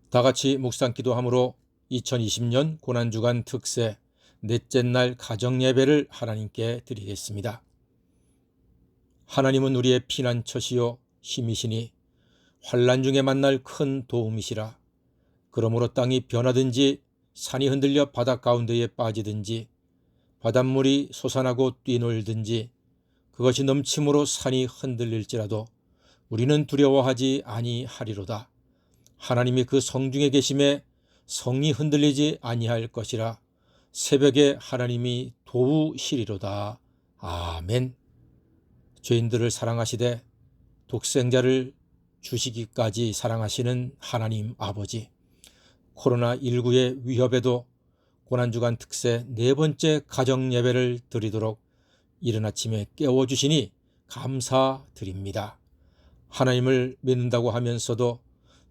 다같이 묵상 기도함으로 2020년 고난주간 특세 넷째 날 가정예배를 하나님께 드리겠습니다. 하나님은 우리의 피난처시요 힘이시니 환난 중에 만날 큰 도움이시라. 그러므로 땅이 변하든지 산이 흔들려 바닷 가운데에 빠지든지 바닷물이 솟아나고 뛰놀든지 그것이 넘침으로 산이 흔들릴지라도 우리는 두려워하지 아니하리로다. 하나님이 그 성중에 계심에 성이 흔들리지 아니할 것이라. 새벽에 하나님이 도우시리로다. 아멘. 죄인들을 사랑하시되 독생자를 주시기까지 사랑하시는 하나님 아버지, 코로나19의 위협에도 고난주간 특세 네 번째 가정예배를 드리도록 이른 아침에 깨워주시니 감사드립니다. 하나님을 믿는다고 하면서도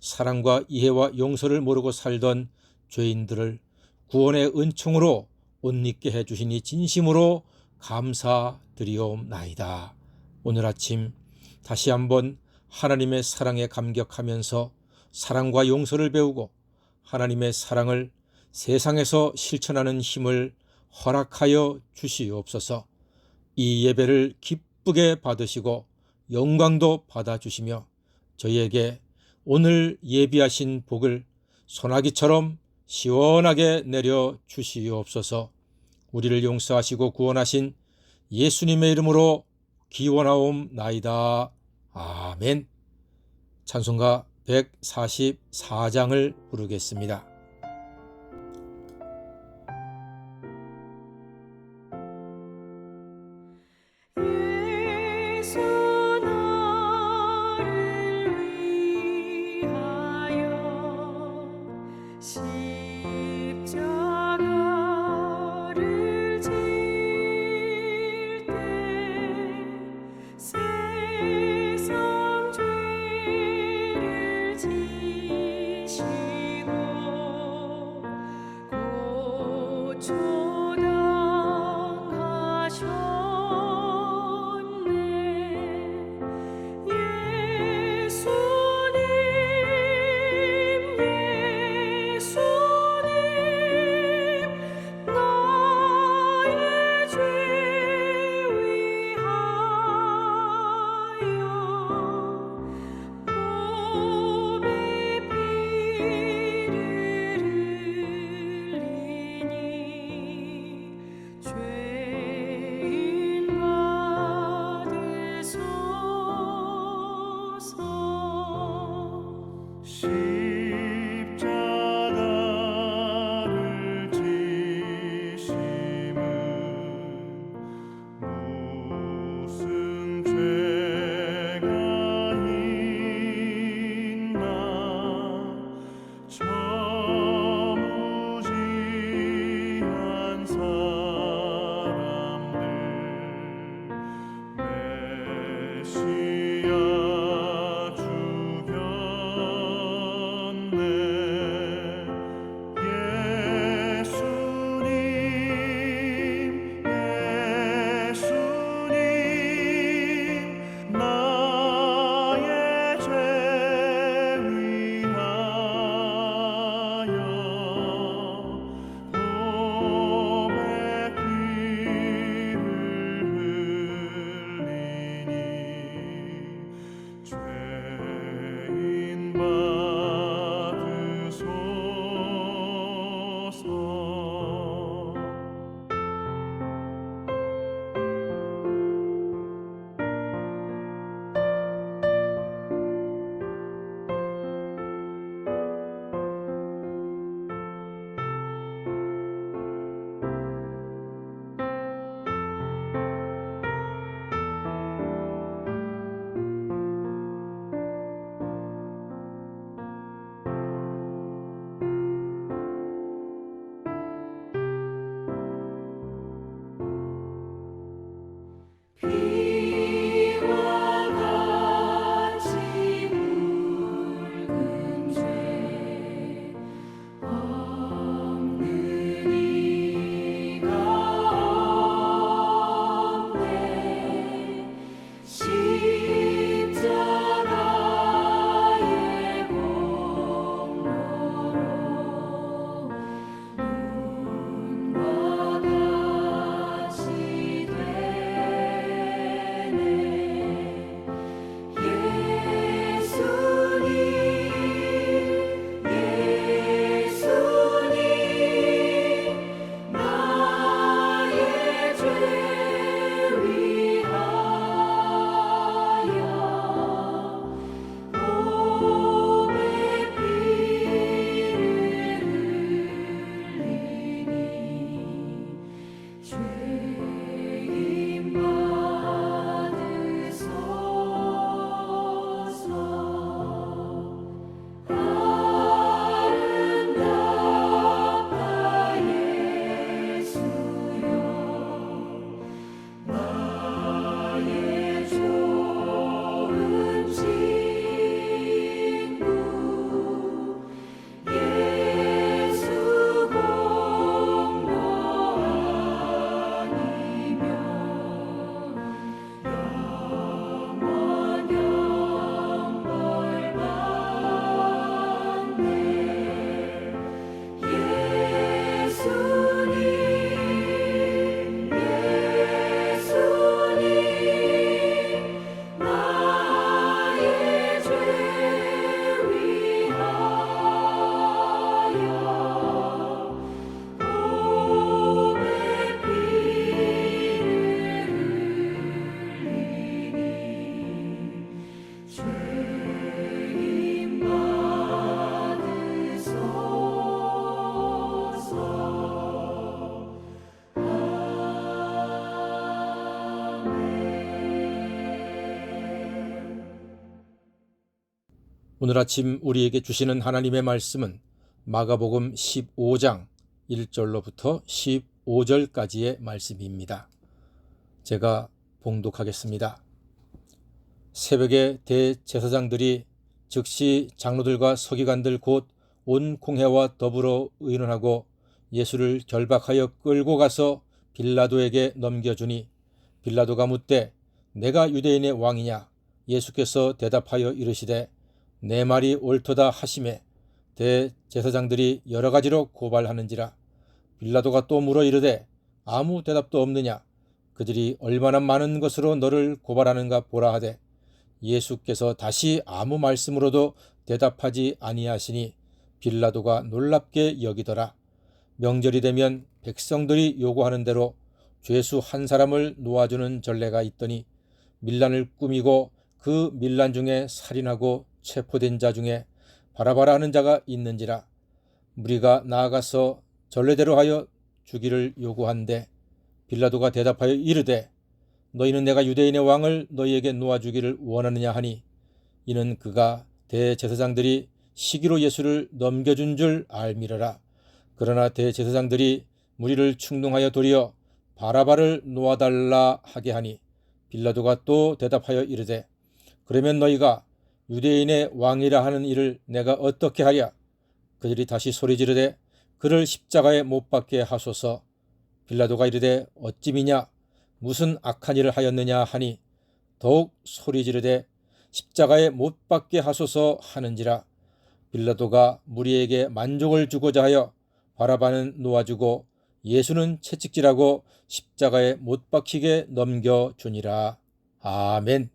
사랑과 이해와 용서를 모르고 살던 죄인들을 구원의 은총으로 옷 입게 해주시니 진심으로 감사드리옵나이다. 오늘 아침 다시 한번 하나님의 사랑에 감격하면서 사랑과 용서를 배우고 하나님의 사랑을 세상에서 실천하는 힘을 허락하여 주시옵소서. 이 예배를 기쁘게 받으시고 영광도 받아주시며 저희에게 오늘 예비하신 복을 소나기처럼 시원하게 내려 주시옵소서. 우리를 용서하시고 구원하신 예수님의 이름으로 기원하옵나이다. 아멘. 찬송가 144장을 부르겠습니다. 예수 오늘 아침 우리에게 주시는 하나님의 말씀은 마가복음 15장 1절로부터 15절까지의 말씀입니다. 제가 봉독하겠습니다. 새벽에 대제사장들이 즉시 장로들과 서기관들 곧 온 공회와 더불어 의논하고 예수를 결박하여 끌고 가서 빌라도에게 넘겨주니 빌라도가 묻되 내가 유대인의 왕이냐? 예수께서 대답하여 이르시되 내 말이 옳도다 하시매 대제사장들이 여러 가지로 고발하는지라. 빌라도가 또 물어 이르되 아무 대답도 없느냐? 그들이 얼마나 많은 것으로 너를 고발하는가 보라 하되 예수께서 다시 아무 말씀으로도 대답하지 아니하시니 빌라도가 놀랍게 여기더라. 명절이 되면 백성들이 요구하는 대로 죄수 한 사람을 놓아주는 전례가 있더니 밀란을 꾸미고 그 밀란 중에 살인하고 체포된 자 중에 바라바라 하는 자가 있는지라. 무리가 나아가서 전례대로 하여 주기를 요구한데 빌라도가 대답하여 이르되 너희는 내가 유대인의 왕을 너희에게 놓아주기를 원하느냐 하니 이는 그가 대제사장들이 시기로 예수를 넘겨준 줄 알미러라. 그러나 대제사장들이 무리를 충동하여 도리어 바라바를 놓아달라 하게 하니 빌라도가 또 대답하여 이르되 그러면 너희가 유대인의 왕이라 하는 이를 내가 어떻게 하랴? 그들이 다시 소리 지르되 그를 십자가에 못 박게 하소서. 빌라도가 이르되 어찌미냐? 무슨 악한 일을 하였느냐 하니 더욱 소리 지르되 십자가에 못 박게 하소서 하는지라. 빌라도가 무리에게 만족을 주고자 하여 바라바는 놓아주고 예수는 채찍질하고 십자가에 못 박히게 넘겨주니라. 아멘.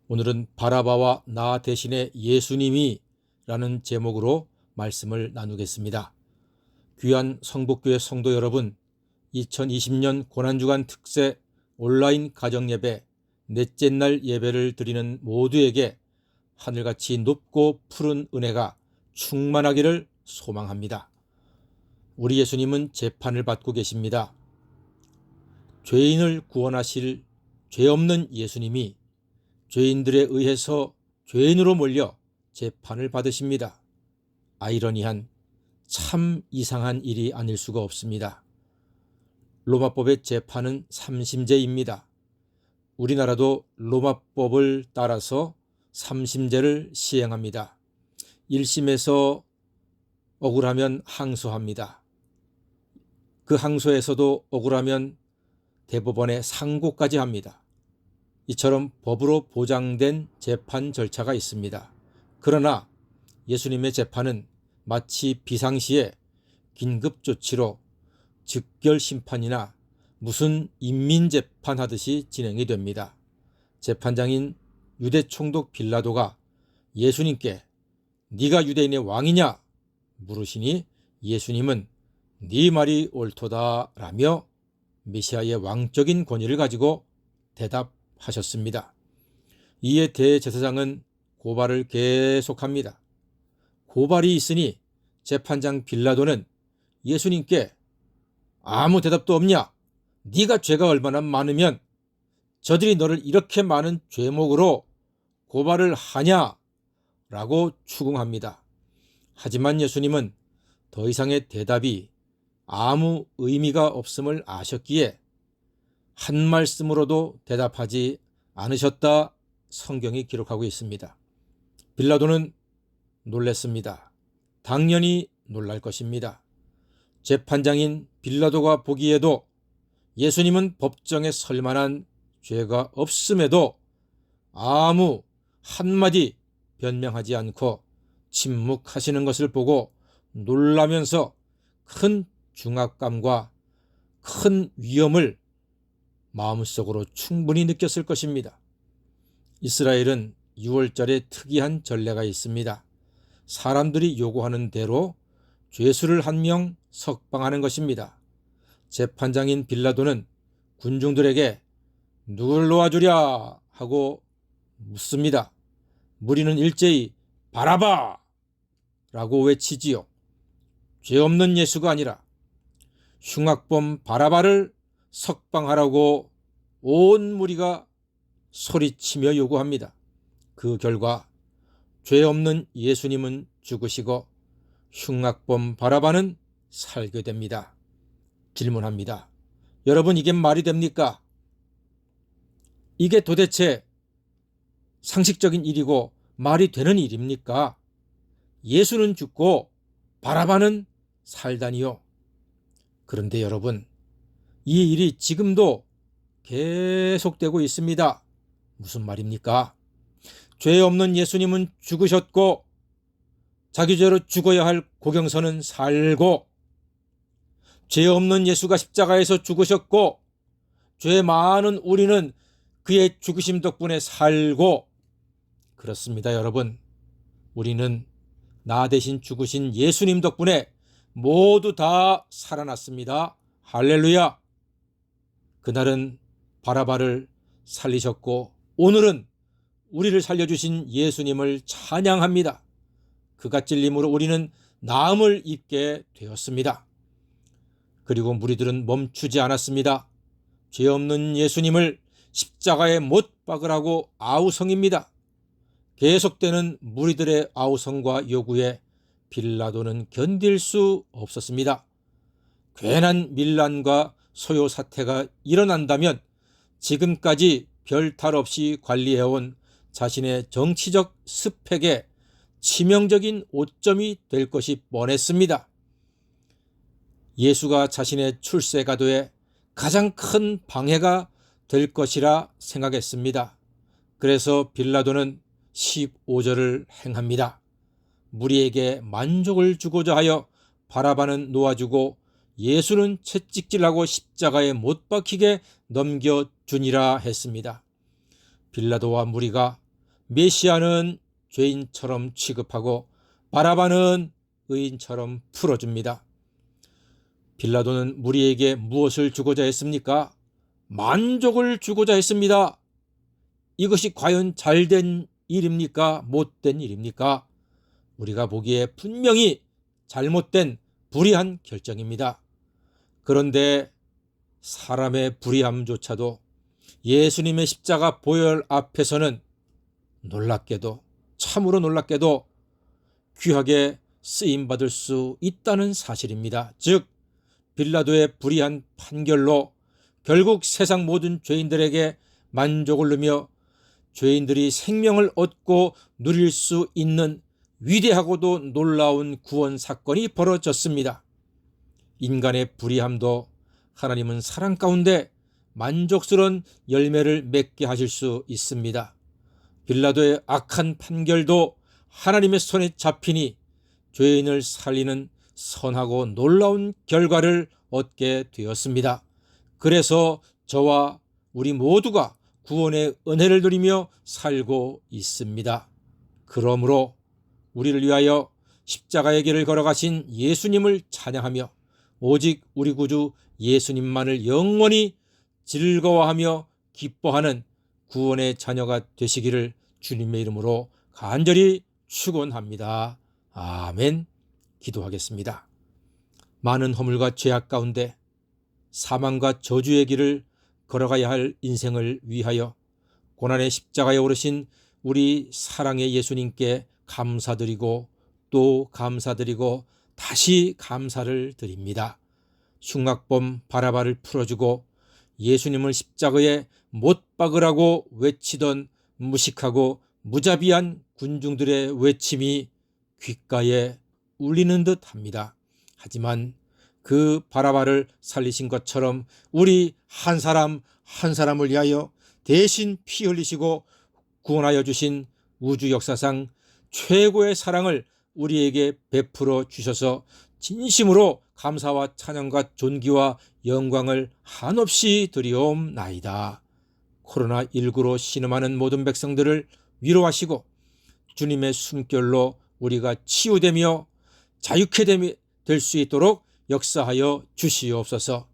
오늘은 바라바와 나 대신에 예수님이 라는 제목으로 말씀을 나누겠습니다. 귀한 성북교회 성도 여러분, 2020년 고난주간 특세 온라인 가정예배 넷째 날 예배를 드리는 모두에게 하늘같이 높고 푸른 은혜가 충만하기를 소망합니다. 우리 예수님은 재판을 받고 계십니다. 죄인을 구원하실 죄 없는 예수님이 죄인들에 의해서 죄인으로 몰려 재판을 받으십니다. 아이러니한 참 이상한 일이 아닐 수가 없습니다. 로마법의 재판은 3심제입니다. 우리나라도 로마법을 따라서 3심제를 시행합니다. 1심에서 억울하면 항소합니다. 그 항소에서도 억울하면 대법원에 상고까지 합니다. 이처럼 법으로 보장된 재판 절차가 있습니다. 그러나 예수님의 재판은 마치 비상시에 긴급조치로 즉결심판이나 무슨 인민재판하듯이 진행이 됩니다. 재판장인 유대총독 빌라도가 예수님께 네가 유대인의 왕이냐 물으시니 예수님은 네 말이 옳도다 라며 메시아의 왕적인 권위를 가지고 대답하셨습니다. 이에 대제사장은 고발을 계속합니다. 고발이 있으니 재판장 빌라도는 예수님께 아무 대답도 없냐? 네가 죄가 얼마나 많으면 저들이 너를 이렇게 많은 죄목으로 고발을 하냐? 라고 추궁합니다. 하지만 예수님은 더 이상의 대답이 아무 의미가 없음을 아셨기에 한 말씀으로도 대답하지 않으셨다 성경이 기록하고 있습니다. 빌라도는 놀랐습니다. 당연히 놀랄 것입니다. 재판장인 빌라도가 보기에도 예수님은 법정에 설 만한 죄가 없음에도 아무 한마디 변명하지 않고 침묵하시는 것을 보고 놀라면서 큰 중압감과 큰 위험을 마음속으로 충분히 느꼈을 것입니다. 이스라엘은 6월절에 특이한 전례가 있습니다. 사람들이 요구하는 대로 죄수를 한 명 석방하는 것입니다. 재판장인 빌라도는 군중들에게 누굴 놓아주랴 하고 묻습니다. 무리는 일제히 바라바! 라고 외치지요. 죄 없는 예수가 아니라 흉악범 바라바를 석방하라고 온 무리가 소리치며 요구합니다. 그 결과 죄 없는 예수님은 죽으시고 흉악범 바라바는 살게 됩니다. 질문합니다. 여러분, 이게 말이 됩니까? 이게 도대체 상식적인 일이고 말이 되는 일입니까? 예수는 죽고 바라바는 살다니요. 그런데 여러분, 이 일이 지금도 계속되고 있습니다. 무슨 말입니까? 죄 없는 예수님은 죽으셨고 자기 죄로 죽어야 할 고경선은 살고, 죄 없는 예수가 십자가에서 죽으셨고 죄 많은 우리는 그의 죽으심 덕분에 살고, 그렇습니다. 여러분, 우리는 나 대신 죽으신 예수님 덕분에 모두 다 살아났습니다. 할렐루야. 그날은 바라바를 살리셨고 오늘은 우리를 살려주신 예수님을 찬양합니다. 그가 찔림으로 우리는 나음을 입게 되었습니다. 그리고 무리들은 멈추지 않았습니다. 죄 없는 예수님을 십자가에 못 박으라고 아우성입니다. 계속되는 무리들의 아우성과 요구에 빌라도는 견딜 수 없었습니다. 괜한 밀란과 소요 사태가 일어난다면 지금까지 별 탈 없이 관리해온 자신의 정치적 스펙에 치명적인 오점이 될 것이 뻔했습니다. 예수가 자신의 출세 가도에 가장 큰 방해가 될 것이라 생각했습니다. 그래서 빌라도는 15절을 행합니다. 무리에게 만족을 주고자 하여 바라바는 놓아주고 예수는 채찍질하고 십자가에 못 박히게 넘겨주니라 했습니다. 빌라도와 무리가 메시아는 죄인처럼 취급하고 바라바는 의인처럼 풀어줍니다. 빌라도는 무리에게 무엇을 주고자 했습니까? 만족을 주고자 했습니다. 이것이 과연 잘된 일입니까? 못된 일입니까? 우리가 보기에 분명히 잘못된 불의한 결정입니다. 그런데 사람의 불의함조차도 예수님의 십자가 보혈 앞에서는 놀랍게도, 참으로 놀랍게도 귀하게 쓰임받을 수 있다는 사실입니다. 즉, 빌라도의 불의한 판결로 결국 세상 모든 죄인들에게 만족을 누며 죄인들이 생명을 얻고 누릴 수 있는 위대하고도 놀라운 구원 사건이 벌어졌습니다. 인간의 불의함도 하나님은 사랑 가운데 만족스러운 열매를 맺게 하실 수 있습니다. 빌라도의 악한 판결도 하나님의 손에 잡히니 죄인을 살리는 선하고 놀라운 결과를 얻게 되었습니다. 그래서 저와 우리 모두가 구원의 은혜를 누리며 살고 있습니다. 그러므로 우리를 위하여 십자가의 길을 걸어가신 예수님을 찬양하며 오직 우리 구주 예수님만을 영원히 즐거워하며 기뻐하는 구원의 자녀가 되시기를 주님의 이름으로 간절히 축원합니다. 아멘. 기도하겠습니다. 많은 허물과 죄악 가운데 사망과 저주의 길을 걸어가야 할 인생을 위하여 고난의 십자가에 오르신 우리 사랑의 예수님께 감사드리고 또 감사드리고 다시 감사를 드립니다. 흉악범 바라바를 풀어주고 예수님을 십자가에 못 박으라고 외치던 무식하고 무자비한 군중들의 외침이 귓가에 울리는 듯 합니다. 하지만 그 바라바를 살리신 것처럼 우리 한 사람 한 사람을 위하여 대신 피 흘리시고 구원하여 주신 우주 역사상 최고의 사랑을 우리에게 베풀어 주셔서 진심으로 감사와 찬양과 존귀와 영광을 한없이 드리옵나이다. 코로나19로 신음하는 모든 백성들을 위로하시고 주님의 숨결로 우리가 치유되며 자유케 될 수 있도록 역사하여 주시옵소서.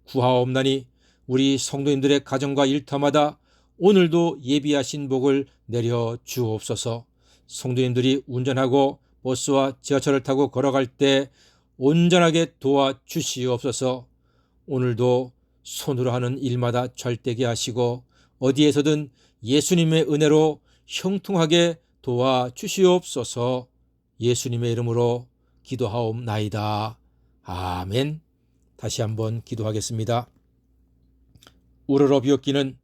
구하옵나니 우리 성도님들의 가정과 일터마다 오늘도 예비하신 복을 내려 주옵소서. 성도님들이 운전하고 버스와 지하철을 타고 걸어갈 때 온전하게 도와 주시옵소서. 오늘도 손으로 하는 일마다 잘되게 하시고 어디에서든 예수님의 은혜로 형통하게 도와주시옵소서. 예수님의 이름으로 기도하옵나이다. 아멘. 다시 한번 기도하겠습니다. 우러러비었기는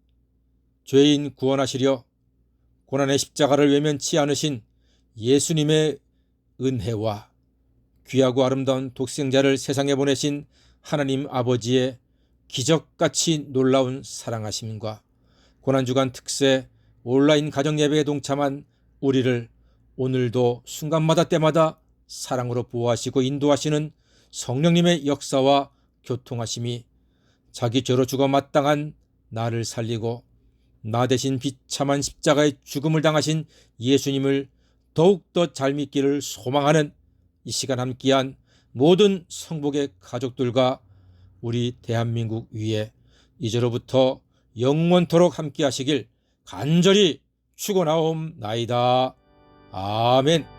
죄인 구원하시려 고난의 십자가를 외면치 않으신 예수님의 은혜와 귀하고 아름다운 독생자를 세상에 보내신 하나님 아버지의 기적같이 놀라운 사랑하심과 고난주간 특세 온라인 가정예배에 동참한 우리를 오늘도 순간마다 때마다 사랑으로 보호하시고 인도하시는 성령님의 역사와 교통하심이 자기 죄로 죽어 마땅한 나를 살리고 나 대신 비참한 십자가의 죽음을 당하신 예수님을 더욱더 잘 믿기를 소망하는 이 시간 함께한 모든 성복의 가족들과 우리 대한민국 위에 이제로부터 영원토록 함께 하시길 간절히 축원하옵나이다. 아멘.